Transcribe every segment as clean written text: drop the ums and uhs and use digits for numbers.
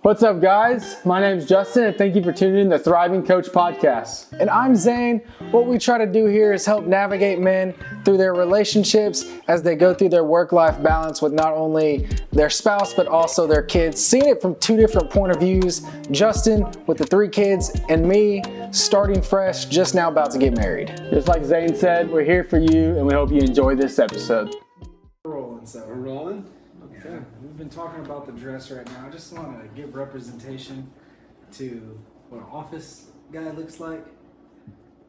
What's up, guys? My name's Justin, and thank you for tuning in to the Thriving Coach Podcast. And I'm Zane. What we try to do here is help navigate men through their relationships as they go through their work-life balance with not only their spouse, but also their kids. Seeing it from two different point of views. Justin with the 3 kids, and me starting fresh, just now about to get married. Just like Zane said, we're here for you, and we hope you enjoy this episode. We're rolling? Okay. Yeah, we've been talking about the dress right now. I just want to give representation to what an office guy looks like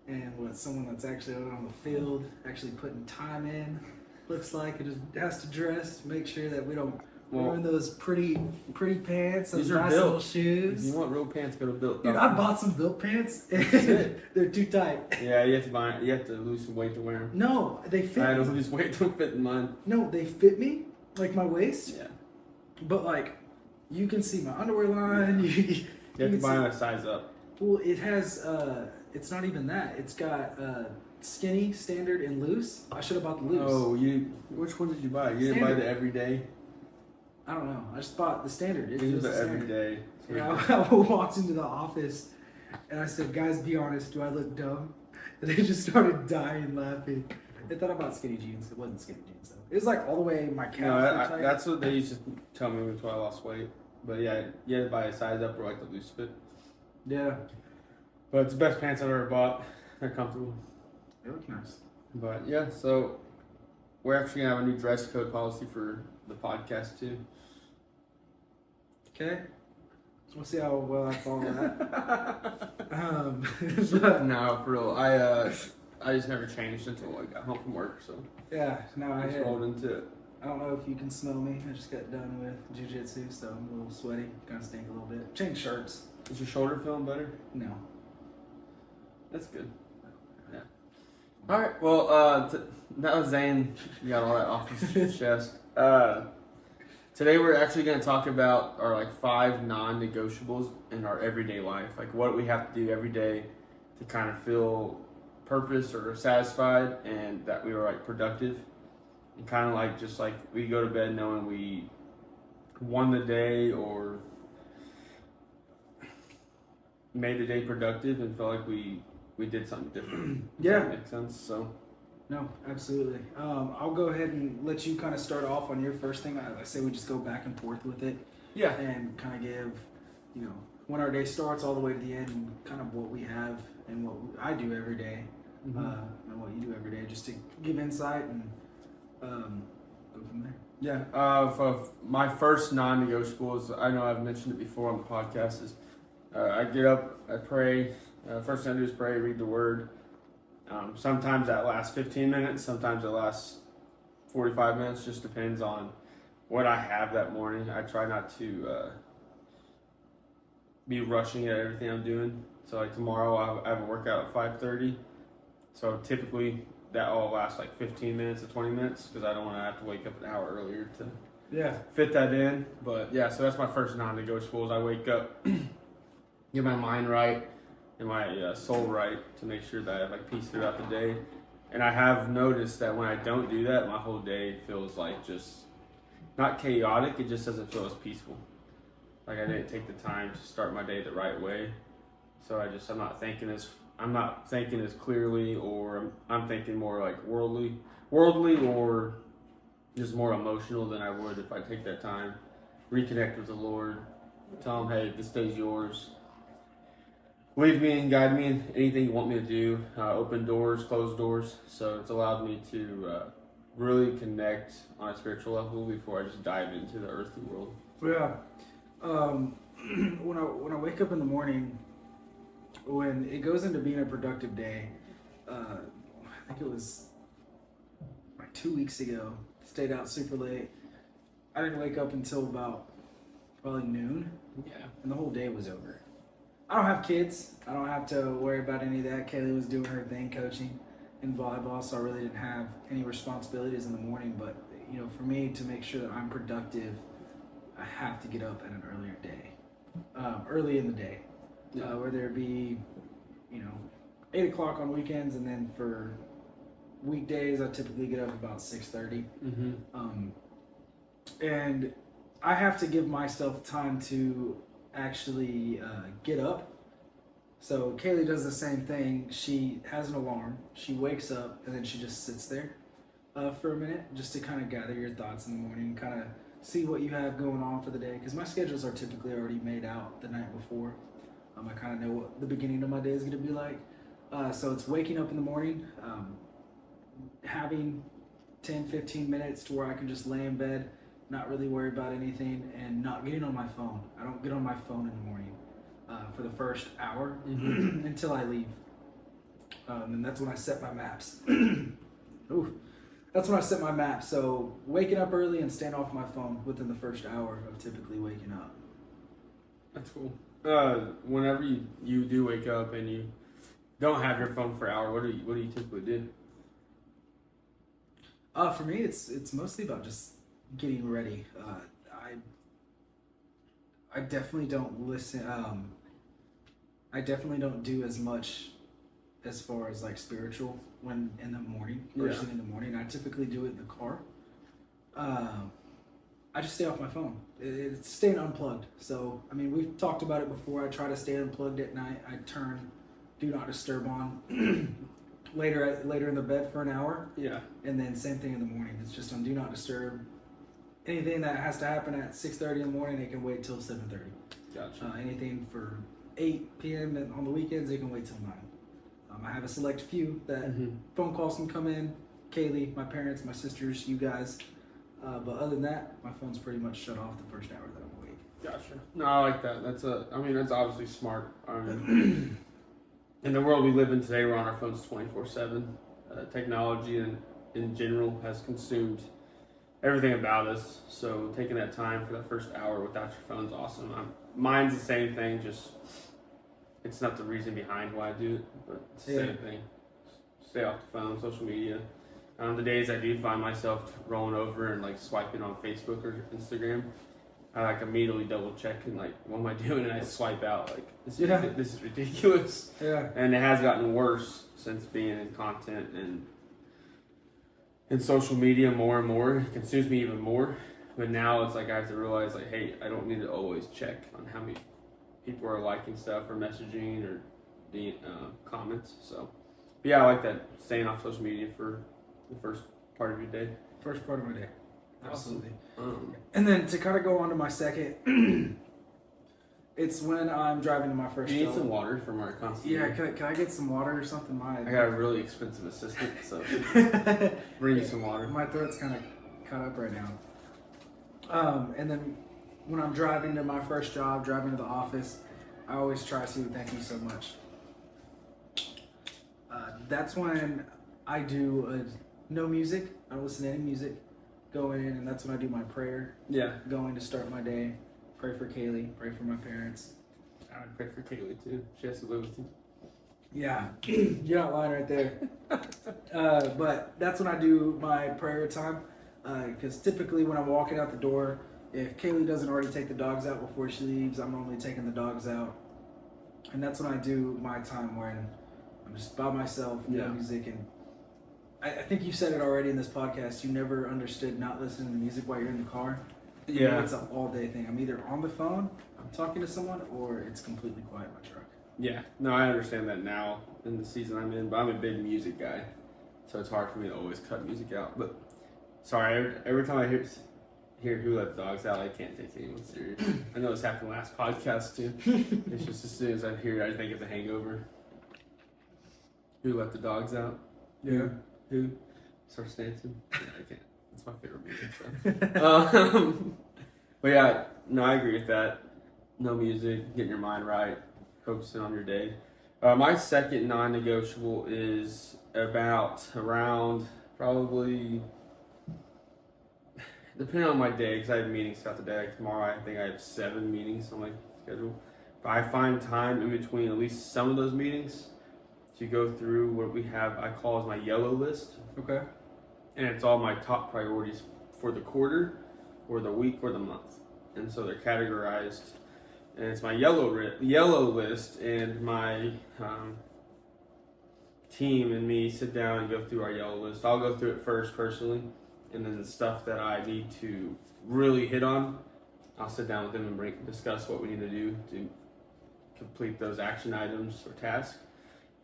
and what someone that's actually out on the field, actually putting time in, looks like. It just has to dress, make sure that we don't ruin those pretty pants, those nice little shoes. If you want real pants, go to Built. Dude, I bought some Built pants and they're too tight. Yeah, you have to lose some weight to wear them. No, they fit I me. don't lose weight to fit in mine. No, they fit me, like my waist. Yeah. But like, you can see my underwear line. You have to buy them a size up. Well, it has, it's not even that. It's got skinny, standard, and loose. I should have bought the loose. Oh, which one did you buy? You didn't buy the everyday? I don't know. I just bought the standard. It was the everyday. Yeah, I walked into the office and I said, guys, be honest, do I look dumb? And they just started dying laughing. They thought I bought skinny jeans. It wasn't skinny jeans, though. It was like all the way my calves were tight. That's what they used to tell me until I lost weight. But yeah, you had to buy a size up or like the loose fit. Yeah. But it's the best pants I've ever bought. They're comfortable. They look nice. But yeah, so we're actually going to have a new dress code policy for the podcast too. Okay. We'll see how well I follow that. No, for real. I just never changed until I got home from work, so Yeah, now I just rolled into it. I don't know if you can smell me. I just got done with jiu-jitsu, so I'm a little sweaty. Kind of stink a little bit. Change shirts. Is your shoulder feeling better? No. That's good. Yeah. All right. Well, that was Zane. You got all that off his chest. Today we're actually going to talk about our 5 non-negotiables in our everyday life, like what we have to do every day to kind of feel purpose or satisfied and that we were productive, and kind of just we go to bed knowing we won the day or made the day productive and felt like we did something different. Yeah. Does that make sense? So. No, absolutely. I'll go ahead and let you kind of start off on your first thing. I say we just go back and forth with it. Yeah. And kind of give, when our day starts all the way to the end, and kind of what we have and what I do every day, and what you do every day, just to give insight and go from there. Yeah. For my first non-negotiables, I know I've mentioned it before on the podcast, is I get up, I pray. First thing I do is pray, read the Word. Sometimes that lasts 15 minutes, sometimes it lasts 45 minutes, just depends on what I have that morning. I try not to be rushing at everything I'm doing. So tomorrow I have a workout at 5:30. So typically that all lasts 15 minutes to 20 minutes because I don't want to have to wake up an hour earlier to fit that in. But yeah, so that's my first non-negotiable is I wake up, get my mind right, and my soul right to make sure that I have peace throughout the day. And I have noticed that when I don't do that, my whole day feels just not chaotic. It just doesn't feel as peaceful. I didn't take the time to start my day the right way. So I'm not thinking as clearly, or I'm thinking more worldly, or just more emotional than I would if I take that time, reconnect with the Lord, tell him, hey, this day's yours. Lead me and guide me in anything you want me to do. Open doors, close doors. So it's allowed me to really connect on a spiritual level before I just dive into the earthly world. Yeah. When I wake up in the morning, when it goes into being a productive day, I think it was 2 weeks ago. Stayed out super late. I didn't wake up until about probably noon. Yeah. And the whole day was over. I don't have kids. I don't have to worry about any of that. Kaylee was doing her thing, coaching in volleyball, so I really didn't have any responsibilities in the morning. But, for me to make sure that I'm productive, I have to get up at an earlier day, early in the day, whether it be, 8 o'clock on weekends, and then for weekdays, I typically get up about 6:30. Mm-hmm. And I have to give myself time to actually get up. So Kaylee does the same thing. She has an alarm. She wakes up and then she just sits there for a minute just to kind of gather your thoughts in the morning, kind of see what you have going on for the day. Because my schedules are typically already made out the night before. I kind of know what the beginning of my day is going to be like. So it's waking up in the morning, having 10, 15 minutes to where I can just lay in bed, not really worry about anything, and not getting on my phone. I don't get on my phone in the morning for the first hour until I leave. And that's when I set my maps. Ooh. That's when I set my maps. So waking up early and staying off my phone within the first hour of typically waking up. That's cool. Whenever you do wake up and you don't have your phone for an hour, what do you typically do? For me, it's mostly about just getting ready. I definitely don't listen. I definitely don't do as much as far as like spiritual when in the morning, first thing in the morning. I typically do it in the car. I just stay off my phone. It's staying unplugged. So, I mean, we've talked about it before. I try to stay unplugged at night. I turn Do Not Disturb on later in the bed for an hour. Yeah. And then same thing in the morning. It's just on Do Not Disturb. Anything that has to happen at 6:30 in the morning, it can wait till 7:30. Gotcha. Anything for 8 p.m. and on the weekends, it can wait till 9. I have a select few that phone calls can come in. Kaylee, my parents, my sisters, you guys. But other than that, my phone's pretty much shut off the first hour that I'm awake. Gotcha. No, I like that. That's obviously smart. In the world we live in today, we're on our phones 24/7. Technology and in general has consumed everything about us. So taking that time for that first hour without your phone is awesome. Mine's the same thing. Just it's not the reason behind why I do it, but it's the same thing. Stay off the phone, social media. The days I do find myself rolling over and like swiping on Facebook or Instagram, I like immediately double check and like, what am I doing? And I swipe out like, this is ridiculous. Yeah. And it has gotten worse since being in content and in social media more and more. It consumes me even more. But now it's like I have to realize like, hey, I don't need to always check on how many people are liking stuff or messaging or the comments. So, but yeah, I like that, staying off social media for the first part of your day. First part of my day. Absolutely. Awesome. And then to kind of go on to my second, it's when I'm driving to my first You need job. some water from our constant. Yeah, can I get some water or something? I got a really expensive assistant, so bring you some water. My throat's kind of cut up right now. And then when I'm driving to my first job, driving to the office, I always try to thank you so much. That's when I do no music. I don't listen to any music. Go in, and that's when I do my prayer. Yeah. Going to start my day. Pray for Kaylee. Pray for my parents. I would pray for Kaylee too. She has to live with you. Yeah, you're not lying right there. But that's when I do my prayer time. Because typically when I'm walking out the door, if Kaylee doesn't already take the dogs out before she leaves, I'm only taking the dogs out. And that's when I do my time when I'm just by myself, no music. And I think you said it already in this podcast, you never understood not listening to music while you're in the car. Yeah. It's an all-day thing. I'm either on the phone, I'm talking to someone, or it's completely quiet in my truck. Yeah. No, I understand that now in the season I'm in, but I'm a big music guy. So it's hard for me to always cut music out. But sorry, every time I hear Who Let the Dogs Out, I can't take anyone serious. I know this happened last podcast too. It's just as soon as I hear it, I think of The Hangover. Who Let the Dogs Out? Yeah. Who starts dancing? Yeah, I can't. It's my favorite music. So. But yeah, no, I agree with that. No music, getting your mind right, focusing on your day. My second non-negotiable is around probably, depending on my day, because I have meetings throughout the day. Like tomorrow, I think I have 7 meetings on my schedule. But I find time in between at least some of those meetings to go through what we have, I call as my yellow list. Okay. And it's all my top priorities for the quarter or the week or the month. And so they're categorized. And it's my yellow list, and my team and me sit down and go through our yellow list. I'll go through it first personally, and then the stuff that I need to really hit on, I'll sit down with them and discuss what we need to do to complete those action items or tasks.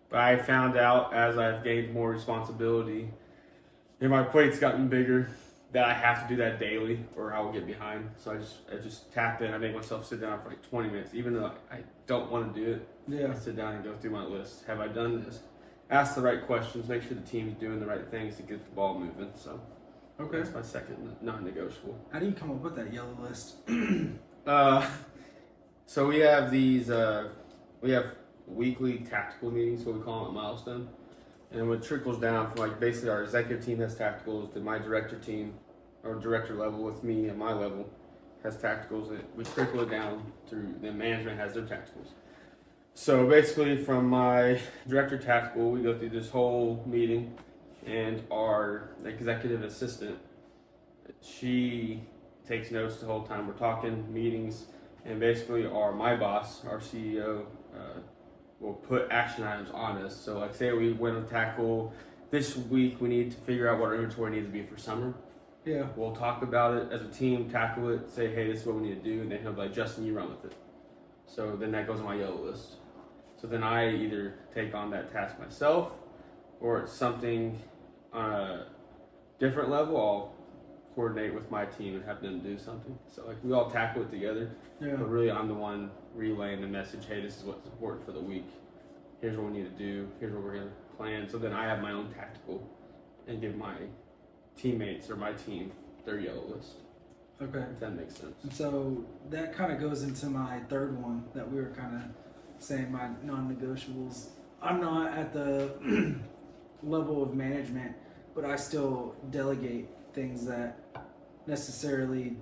But I found out as I've gained more responsibility and my plate's gotten bigger that I have to do that daily or I will get behind. So I just tap in. I make myself sit down for like 20 minutes, even though I don't want to do it. Yeah. I sit down and go through my list. Have I done this? Ask the right questions. Make sure the team's doing the right things to get the ball moving. So Okay. that's my second non-negotiable. How do you come up with that yellow list? So we have these. We have weekly tactical meetings, what we call them at Milestone, and what trickles down from like basically our executive team has tacticals, to my director team, or director level with me and my level has tacticals. That we trickle it down through. The management has their tacticals. So basically, from my director tactical, we go through this whole meeting, and our executive assistant, she takes notes the whole time we're talking, meetings, and basically my boss, our CEO, will put action items on us. So like say we went to tackle, this week we need to figure out what our inventory needs to be for summer. Yeah. We'll talk about it as a team, tackle it, say, hey, this is what we need to do, and then he'll be like, Justin, you run with it. So then that goes on my yellow list. So then I either take on that task myself, or it's something on a different level, I'll coordinate with my team and have them do something. So like we all tackle it together, Yeah. but really I'm the one relaying the message, hey, this is what's important for the week. Here's what we need to do. Here's what we're going to plan. So then I have my own tactical and give my teammates or my team their yellow list. Okay. If that makes sense. And so that kind of goes into my third one that we were kind of saying, my non-negotiables. I'm not at the level of management, but I still delegate things that necessarily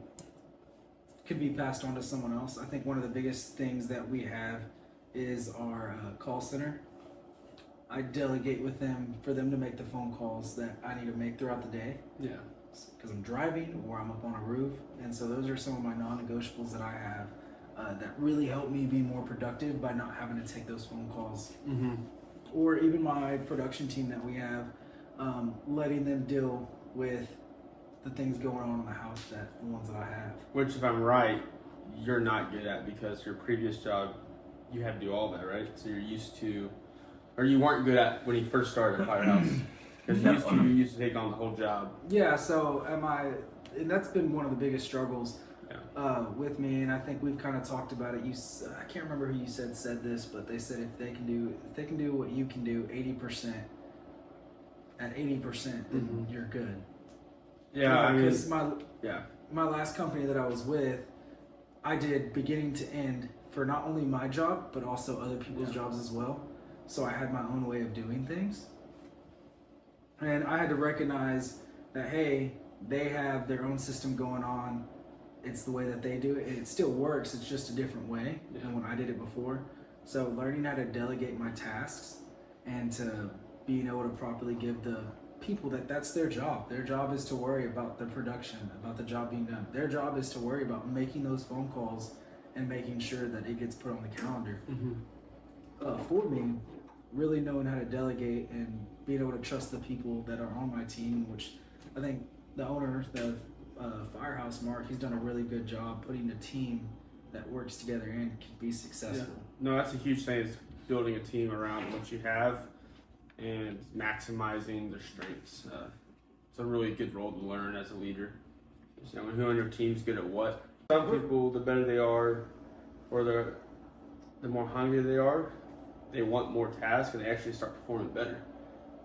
could be passed on to someone else. I think one of the biggest things that we have is our call center. I delegate with them for them to make the phone calls that I need to make throughout the day. Yeah. Because I'm driving or I'm up on a roof. And so those are some of my non-negotiables that I have that really help me be more productive by not having to take those phone calls. Mm-hmm. Or even my production team that we have, letting them deal with the things going on in the house, the ones that I have. Which, if I'm right, you're not good at, because your previous job, you had to do all that, right? So you're used to, or you weren't good at when you first started at Firehouse. Because you used to take on the whole job. Yeah, so and that's been one of the biggest struggles with me, and I think we've kind of talked about it. I can't remember who you said this, but they said if they can do what you can do 80%, at 80%, then you're good. Yeah, because my last company that I was with, I did beginning to end for not only my job but also other people's jobs as well. So I had my own way of doing things. And I had to recognize that, hey, they have their own system going on. It's the way that they do it. And it still works. It's just a different way than when I did it before. So learning how to delegate my tasks and to being able to properly give the people that's their job. Their job is to worry about the production, about the job being done. Their job is to worry about making those phone calls and making sure that it gets put on the calendar. For me, really knowing how to delegate and being able to trust the people that are on my team, which I think the owner, the Firehouse Mark, he's done a really good job putting a team that works together and can be successful. Yeah. No, that's a huge thing, is building a team around what you have and maximizing their strengths. It's a really good role to learn as a leader. You know, who on your team's good at what. Some people, the better they are, or the more hungry they are, they want more tasks and they actually start performing better.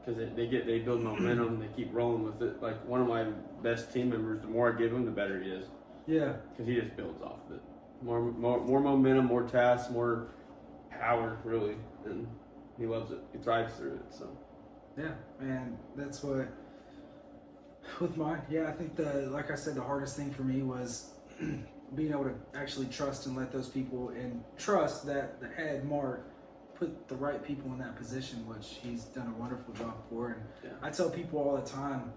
Because they build momentum and they keep rolling with it. Like one of my best team members, the more I give him, the better he is. Yeah. Because he just builds off of it. More momentum, more tasks, more power, really. And he loves it. He thrives through it. So. Yeah, and that's what with mine. Yeah, I think like I said, the hardest thing for me was being able to actually trust and let those people, and trust that the head Mark put the right people in that position, which he's done a wonderful job for. And I tell people all the time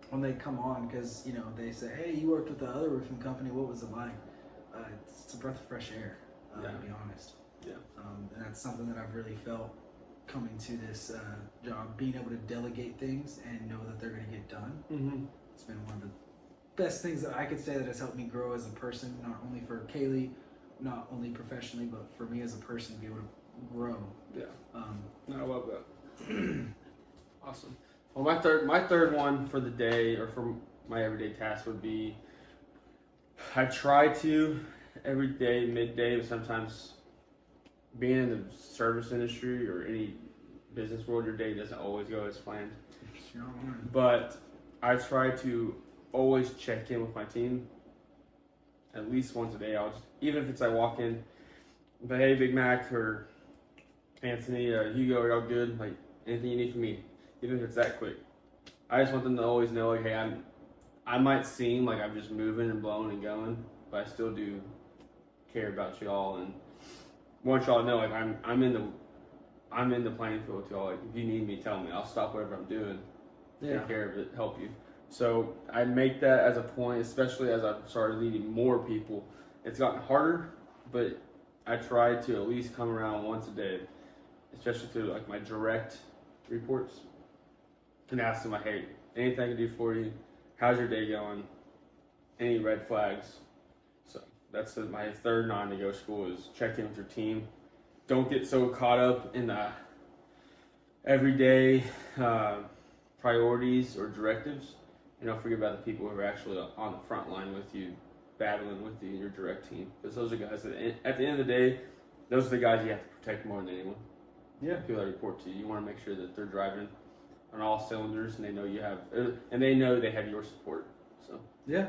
when they come on, because they say, "Hey, you worked with the other roofing company. What was it like?" It's a breath of fresh air, to be honest. Yeah. And that's something that I've really felt coming to this job, being able to delegate things and know that they're going to get done. It's been one of the best things that I could say that has helped me grow as a person, not only for Kaylee, not only professionally, but for me as a person to be able to grow. Yeah. No, I love that. Awesome. Well, my third one for the day or for my everyday task would be I try to every day, midday, but sometimes being in the service industry or any business world, your day doesn't always go as planned. Sure. But I try to always check in with my team at least once a day. Even if it's I walk in, but hey, Big Mac or Anthony, Hugo, are y'all good? Like anything you need from me, even if it's that quick. I just want them to always know, like, hey, I might seem like I'm just moving and blowing and going, but I still do care about y'all and want y'all to know, like, I'm in the playing field with y'all. Like, if you need me, tell me. I'll stop whatever I'm doing, take care of it, help you. So I make that as a point, especially as I've started leading more people. It's gotten harder, but I try to at least come around once a day, especially to like my direct reports, and ask them like, hey, anything I can do for you? How's your day going? Any red flags? So that's my third non-negotiable is check in with your team. Don't get so caught up in the everyday priorities or directives. And don't forget about the people who are actually on the front line with you, battling with you, your direct team. Because those are guys that, at the end of the day, those are the guys you have to protect more than anyone. Yeah. People that report to you. You want to make sure that they're driving on all cylinders, and they know they know they have your support. So yeah.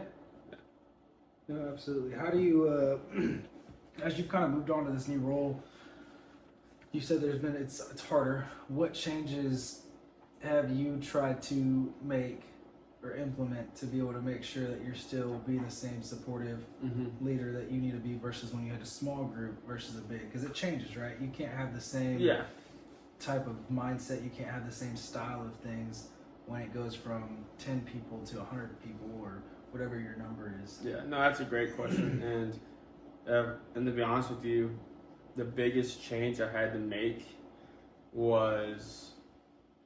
No, absolutely. How do you, as you've kind of moved on to this new role, you said it's harder. What changes have you tried to make or implement to be able to make sure that you're still being the same supportive leader that you need to be versus when you had a small group versus a big? Because it changes, right? You can't have the same type of mindset. You can't have the same style of things when it goes from 10 people to 100 people or whatever your number is. Yeah, no, that's a great question. And to be honest with you, the biggest change I had to make was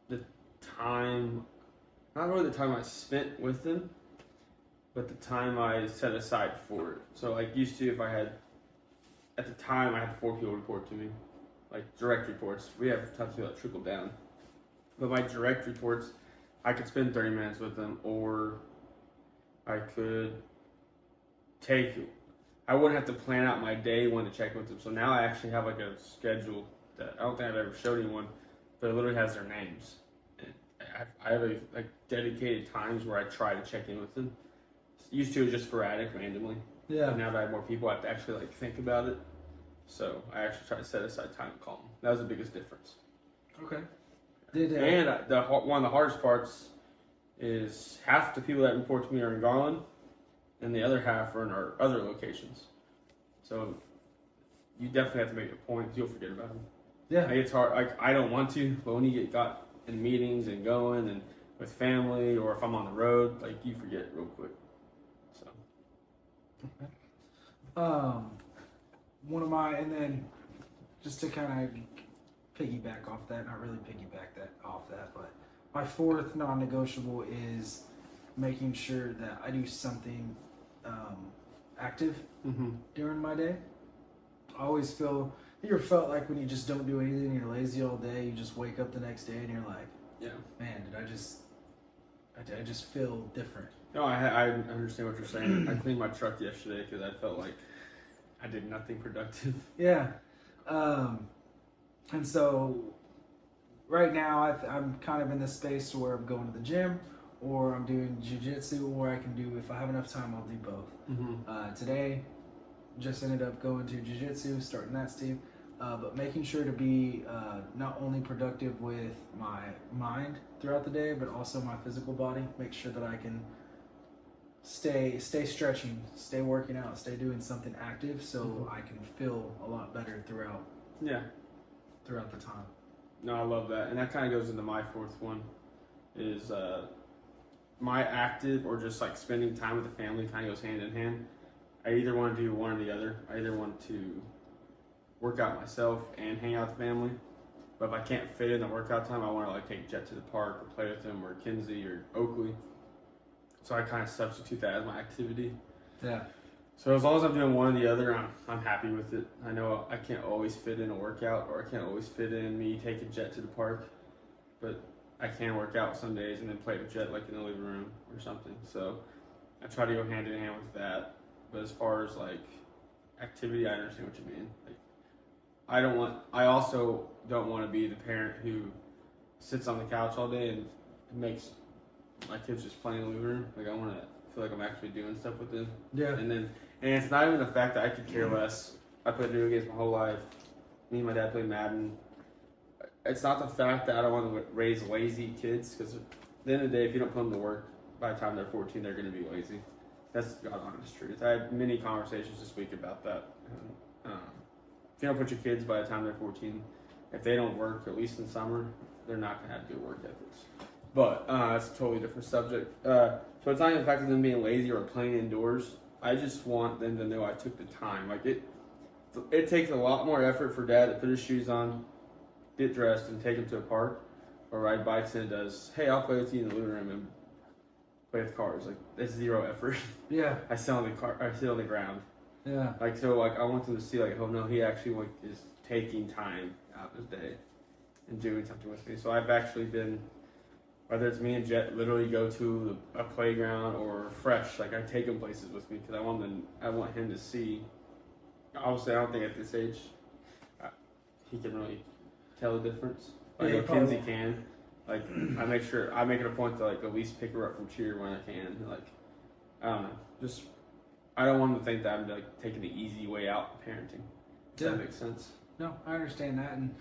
the time, not really the time I spent with them, but the time I set aside for it. So like used to, if I had, at the time I had 4 people report to me, like direct reports. We have times that trickle down. But my direct reports, I could spend 30 minutes with them, or I could I wouldn't have to plan out my day when to check with them. So now I actually have like a schedule that I don't think I've ever showed anyone, but it literally has their names. And I have like dedicated times where I try to check in with them. Used to it was just sporadic, randomly. Yeah. But now that I have more people, I have to actually like think about it. So I actually try to set aside time to call them. That was the biggest difference. Okay. And one of the hardest parts is half the people that report to me are in Garland, and the other half are in our other locations. So you definitely have to make a point. You'll forget about them. Yeah. Like, it's hard. Like, I don't want to, but when you get got in meetings and going and with family, or if I'm on the road, like you forget real quick. So. Okay. And then just to kind of piggyback off that, not really piggyback off that, but my fourth non-negotiable is making sure that I do something active during my day. I always felt like when you just don't do anything, you're lazy all day, you just wake up the next day and you're like, man, did I just feel different? No, I understand what you're saying. I cleaned my truck yesterday because I felt like I did nothing productive. Yeah. And so right now I'm kind of in this space where I'm going to the gym, or I'm doing jiu-jitsu, or I can do, if I have enough time, I'll do both. Today, just ended up going to jiu-jitsu, starting that, Steve. But making sure to be not only productive with my mind throughout the day, but also my physical body. Make sure that I can stay stretching, stay working out, stay doing something active, so I can feel a lot better throughout the time. No, I love that. And that kind of goes into my fourth one, is my active or just like spending time with the family kind of goes hand in hand. I either want to do one or the other. I either want to work out myself and hang out with the family. But if I can't fit in the workout time, I want to like take Jet to the park or play with him, or Kinsey or Oakley. so I kind of substitute that as my activity. Yeah. So as long as I'm doing one or the other, I'm happy with it. I know I can't always fit in a workout, or I can't always fit in me taking Jet to the park, but I can work out some days and then play with Jet like in the living room or something. So I try to go hand in hand with that. But as far as like activity, I understand what you mean. Like I also don't want to be the parent who sits on the couch all day and makes my kids just play in the living room. Like I want to feel like I'm actually doing stuff with them. Yeah. And it's not even the fact that I could care less. I played video games my whole life. Me and my dad played Madden. It's not the fact that I don't want to raise lazy kids, because at the end of the day, if you don't put them to work, by the time they're 14, they're going to be lazy. That's the God honest truth. I had many conversations this week about that. If you don't put your kids by the time they're 14, if they don't work, at least in summer, they're not going to have good work ethics. But that's a totally different subject. So it's not even the fact of them being lazy or playing indoors. I just want them to know I took the time. Like it takes a lot more effort for dad to put his shoes on, get dressed, and take him to a park, or ride bikes, and it does, hey, I'll play with you in the living room and play with cars. Like, that's zero effort. Yeah. I sit on the ground. Yeah. Like, so, like, I want them to see, like, oh, no, he actually, like, is taking time out of his day and doing something with me. So I've actually been, whether it's me and Jet, literally go to a playground or Fresh, like, I take him places with me because I want him to see. Obviously, I don't think at this age he can really tell the difference. Like, Yeah, Kinsey can. Like, I make it a point to, like, at least pick her up from cheer when I can. Like, I don't know. Just, I don't want them to think that I'm, like, taking the easy way out of parenting. Does that make sense? No, I understand that. And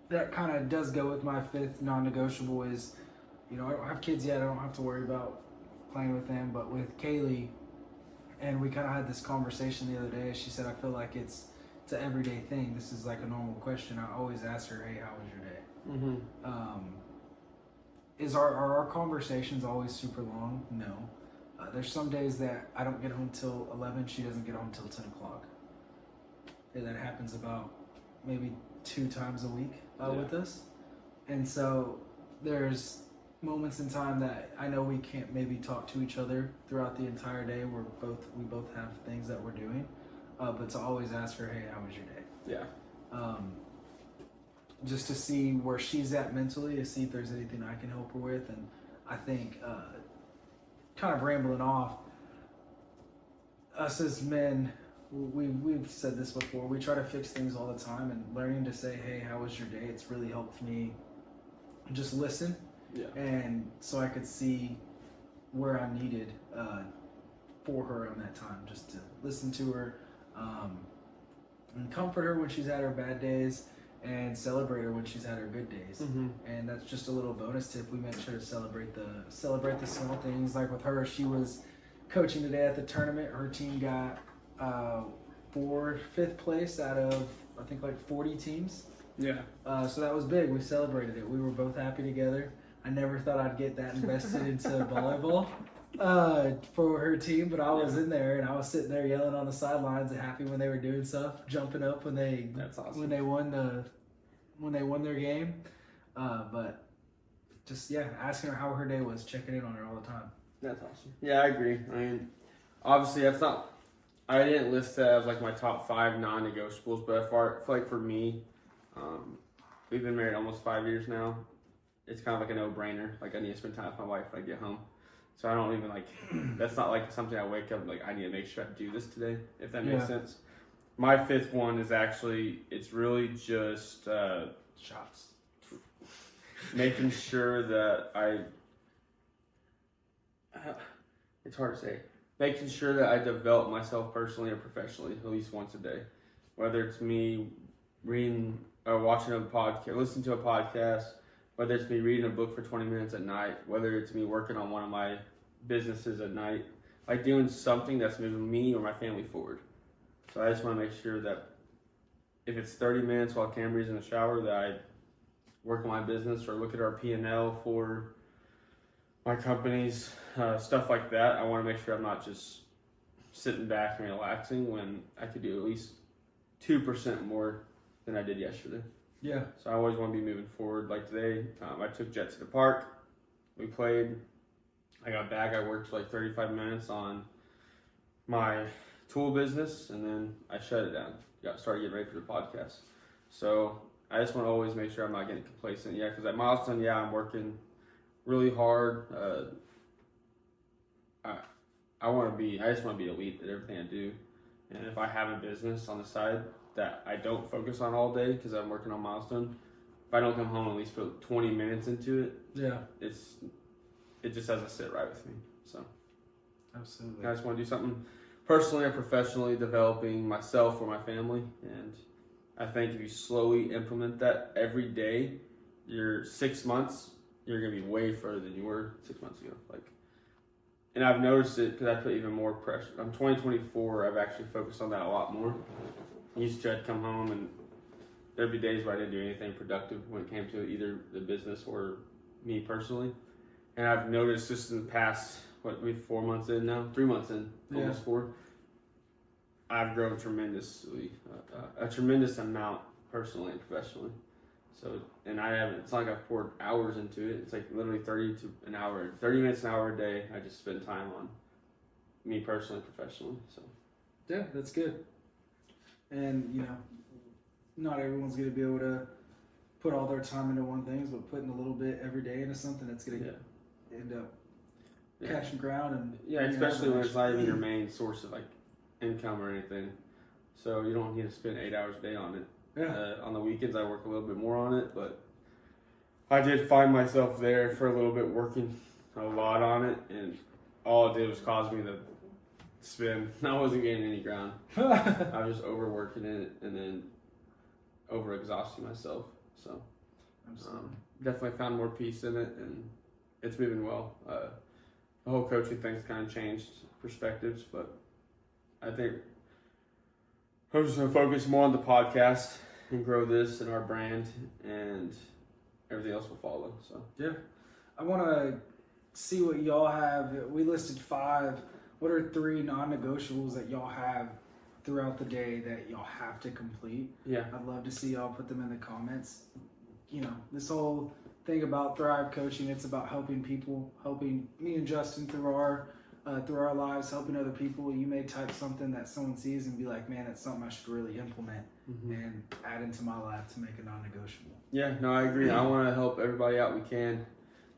that kind of does go with my fifth non-negotiable is, you know, I don't have kids yet. I don't have to worry about playing with them. But with Kaylee, and we kind of had this conversation the other day. She said, I feel like it's an everyday thing. This is like a normal question. I always ask her, hey, how was your day? Mm-hmm. Are our conversations always super long? No. There's some days that I don't get home till 11. She doesn't get home till 10 o'clock. And that happens about maybe 2 times a week with us. And so there's moments in time that I know we can't maybe talk to each other throughout the entire day. We both have things that we're doing. But to always ask her, hey, how was your day? Yeah. Just to see where she's at mentally, to see if there's anything I can help her with. And I think, kind of rambling off, us as men, we've said this before, we try to fix things all the time, and learning to say, hey, how was your day? It's really helped me just listen. Yeah. And so I could see where I'm needed for her on that time, just to listen to her and comfort her when she's had her bad days, and celebrate her when she's had her good days. Mm-hmm. And that's just a little bonus tip. We make sure to celebrate the small things. Like with her, she was coaching today at the tournament. Her team got 5th place out of, I think, like 40 teams. Yeah. So that was big. We celebrated it. We were both happy together. I never thought I'd get that invested into volleyball for her team, but I was in there, and I was sitting there yelling on the sidelines and happy when they were doing stuff, jumping up That's awesome. when they won their game. But just asking her how her day was, checking in on her all the time. That's awesome. Yeah, I agree. I mean, obviously that's not, I didn't list that as like my top 5 non-negotiables, but I feel like for me, we've been married almost 5 years now. It's kind of like a no-brainer. Like, I need to spend time with my wife when I get home. So I don't even like, that's not like something I wake up like, I need to make sure I do this today, if that makes sense. My 5th one is actually, it's really just Shots. making sure that it's hard to say, making sure that I develop myself personally or professionally at least once a day. Whether it's me reading or watching a podcast, listening to a podcast, whether it's me reading a book for 20 minutes at night, whether it's me working on one of my businesses at night, like doing something that's moving me or my family forward. So I just want to make sure that if it's 30 minutes while Camry's in the shower, that I work on my business or look at our P&L for my companies, stuff like that. I want to make sure I'm not just sitting back and relaxing when I could do at least 2% more than I did yesterday. Yeah. So I always want to be moving forward. Like today, I took Jet to the park. We played. I got back. I worked like 35 minutes on my tool business, and then I shut it down. Started getting ready for the podcast. So I just want to always make sure I'm not getting complacent. Yeah, because at Milestone, I'm working really hard. I just want to be elite at everything I do. And if I have a business on the side that I don't focus on all day because I'm working on Milestone, if I don't come home and at least put 20 minutes into it, it just doesn't sit right with me. So absolutely, I just want to do something personally or professionally, developing myself or my family. And I think if you slowly implement that every day, your 6 months, you're gonna be way further than you were 6 months ago. And I've noticed it because I put even more pressure. I'm 2024. I've actually focused on that a lot more. Used to, I'd come home and there'd be days where I didn't do anything productive when it came to either the business or me personally. And I've noticed just in the past, we're 4 months in now, 3 months in, almost 4. I've grown tremendously, a tremendous amount personally and professionally. So, and I haven't, it's not like I've poured hours into it. It's like literally 30 minutes an hour a day. I just spend time on me personally and professionally. So, yeah, that's good. And, not everyone's going to be able to put all their time into one thing, but putting a little bit every day into something that's going to end up catching ground. And especially when it's not even your main source of income or anything. So you don't need to spend 8 hours a day on it. On the weekends, I work a little bit more on it, but I did find myself there for a little bit working a lot on it, and all it did was cause me to spin. I wasn't getting any ground. I was just overworking it and then over-exhausting myself. So definitely found more peace in it, and it's moving well. The whole coaching thing's kind of changed perspectives, but I think I'm just going to focus more on the podcast and grow this and our brand, and everything else will follow. So I want to see what y'all have. We listed 5. What are 3 non-negotiables that y'all have throughout the day that y'all have to complete? I'd love to see y'all put them in the comments. This whole thing about Thrive Coaching, it's about helping people, helping me and Justin through our lives, helping other people. You may type something that someone sees and be like, man, that's something I should really implement and add into my life to make it non-negotiable. I agree. I want to help everybody out we can.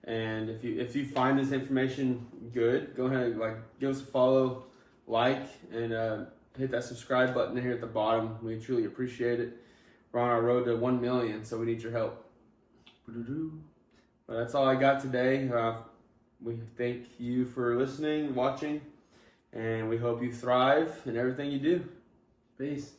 And if you find this information good, go ahead and give us a follow, and hit that subscribe button here at the bottom. We truly appreciate it. We're on our road to 1 million, so we need your help. But that's all I got today. We thank you for listening, watching, and we hope you thrive in everything you do. Peace.